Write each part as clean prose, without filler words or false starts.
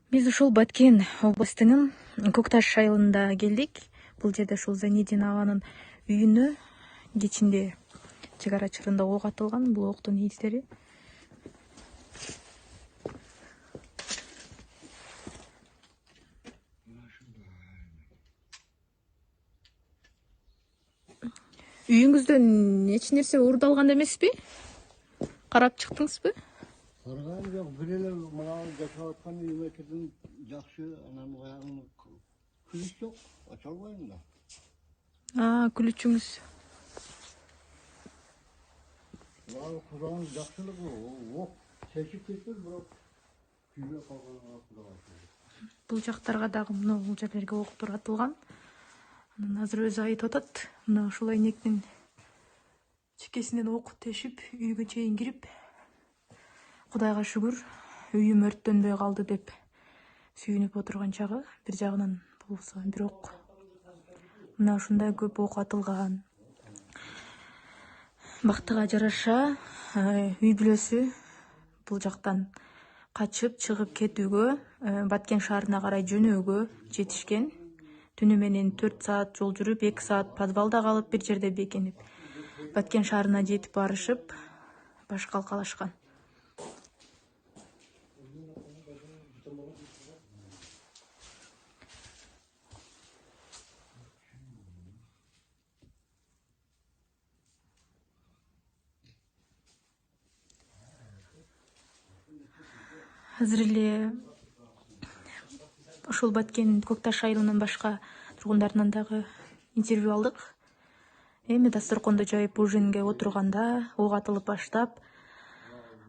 Биз ушул Баткен областынын Көкташ айылында келдик. Бул жерде ушул Занидин аганын үйүнө кечинде чек ара чырында ок атылган. Бул октун издери. Үйүңүздөн эч нерсе уурдалган эмеспи? Карап чыктыңызбы? Караган жок, бир эле мына жашап аткан үйүмө кирдим, жакшы, анан баягы күлүш жок, ача албайм да. Күлүчүңүз. Куданың жакшылыгы, ок чечип кетпеш, бирок күйбөй калганга Кудай. Бул жактарга дагы мына бул жерлерге октор атылган. Анан азыр өзү айтып атат, мына ушул айнектин чекесинен ок тешип, үйгө чейин кирип, Кудайга шүгүр, үйүм өрттөнбөй калды деп сүйүнүп отурган чагы. Бир жагынан болсо, бирок мына ушундай көп ок атылган. Бактыга жараша үй бүлөсү бул жактан качып чыгып кетүүгө, Баткен шаарына карай жөнөөгө жетишкен. Түнү менен 4 саат жол жүрүп, 2 саат подвалда калып, бир жерде бекинип, Баткен шаарына жетип барышып, баш калкалашкан. Азыр эле ушул Баткен Көкташ айылынын башка тургундарынан дагы интервью алдык. Эми дасторконду жайып ужинге отурганда ок атылып баштап,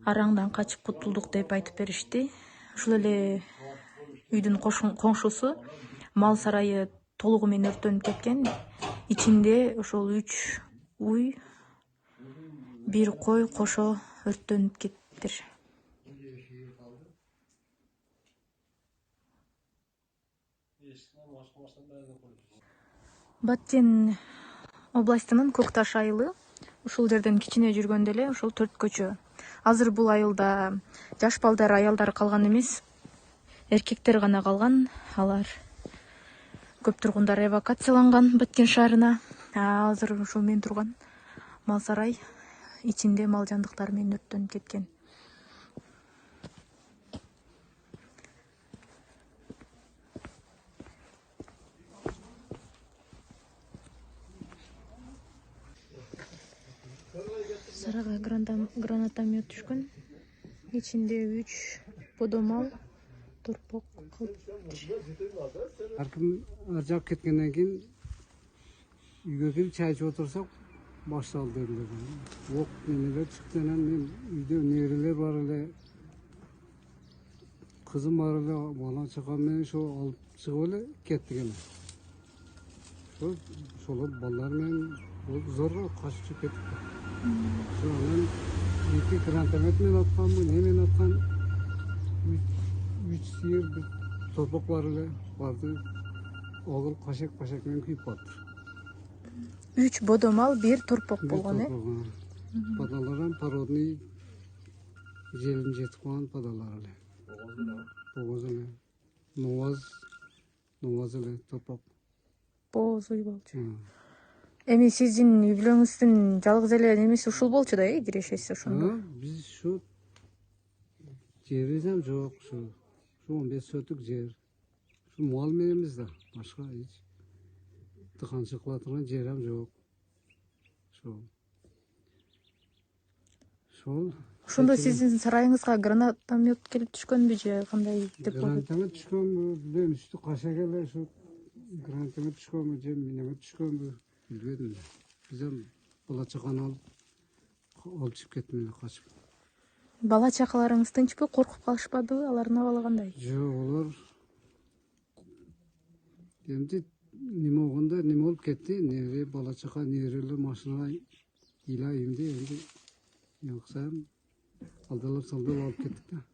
араңдан качып кутулдук деп айтып беришти. Ушул эле үйдүн коңшусу мал сарайы толугу менен өрттөнүп кеткен. Ичинде ошол 3 уй, 1 кой кошо өрттөнүп кетиптир. Баткен областынын Көкташ айылы. Ушул жерден кичине жүргөндө эле ошол 4 көчө. Азыр бул айылда жаш балдар, аялдар калган эмес, эркектер гана калган. Алар көп тургундар эвакуацияланган Баткен шаарына. Азыр ушул мен турган мал сарай ичинде мал жандыктар менен өрттөнүп кеткен. Сарайга гранатомет түшкөн. Ичинде 3 бодо мал торпок калыптыр. Аркым аржап кеткенден кийин үйгө кирип чай ичип отурсак башталды эле. Ок эмелер чыкты, анан мен үйдө неберелер бар эле, кызым бар эле, бала чакам менен ошо алып чыгып эле кеттик эми. Ошол балдар менен зорго качып чыгып кеттик. Анан 2 гранатомет менен атканбы, не менен аткан, 3 сыйыр, 1 торпок бар эле, барды огул кашек менен күйүп калыптыр. 3 бодо мал, 1 торпок болгон, Падалардан породный желин жетип калган падалар эле. Боғоз эле. Новаз эле торпок. Боз уй болчу. Эми сиздин үй бүлөңүздүн жалгыз эле немеси ушул болчу да, кирешеси ошондо. Биз ушу жерибиз ham жок, ушу 15 соток жер. Ушу мал мененбиз да, башка эч тыканчы кыла турган жер ham жок. Ошондо сиздин сарайыңызга гранатомет келип түшкөнбү же кандай деп болот? Гранатомет түшкөнбү, билбейм, үстү кашек эле, ушу гранатомет түшкөнбү же миномет түшкөнбү, билбедим. Биз ham бала чаканы алып чыгып кеттик эле качып. Бала чакаларыңыз тынчпы, коркуп калышпадыбы? Алардын абалы кандай? Жок, алар эмди неме болгондо неме болуп кетти, небере бала чака, неберелер машинага ыйла үйүмдө эмди жаксам алдалап салдап алып кеттик да.